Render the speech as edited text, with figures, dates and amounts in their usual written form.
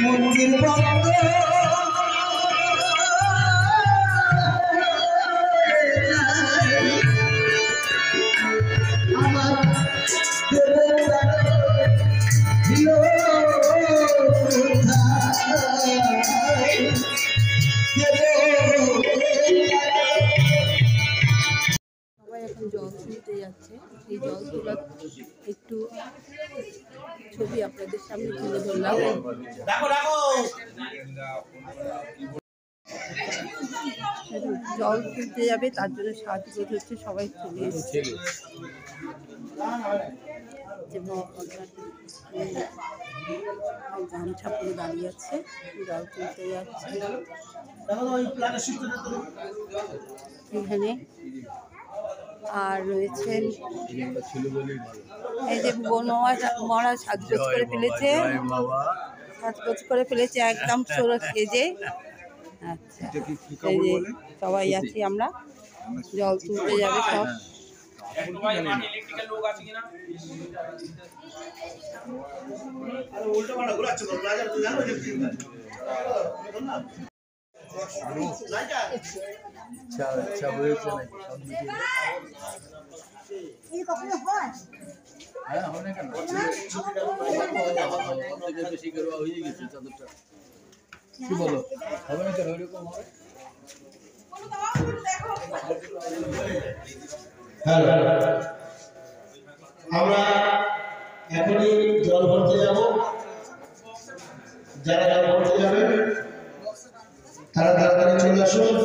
মন্দির ভক্ত আমার সবাই এখন জল তুলতে যাচ্ছে। এই জল তোলার একটু ছবি আপনাদের সামনে তুলে ধরলাম। জল তুলতে যাবে তার জন্য সাজগোজ হচ্ছে, সবাই চলে এসেছে গামছা পরে দাঁড়িয়ে আছে, জল তুলতে যাচ্ছে। এখানে আর রয়েছেন এই যে মহারাজ সাজগোজ করে ফেলেছে, একদম সরো সেজে। আচ্ছা, এই যে সবাই আছি আমরা, জল তুলতে যাবে সব। কি বলো হবে না কেন এরকম হবে? আমরা এখনই জল ভরতে যাব। যারা জল ভরতে যাবে তারা তাড়াতাড়ি চলে আসুন।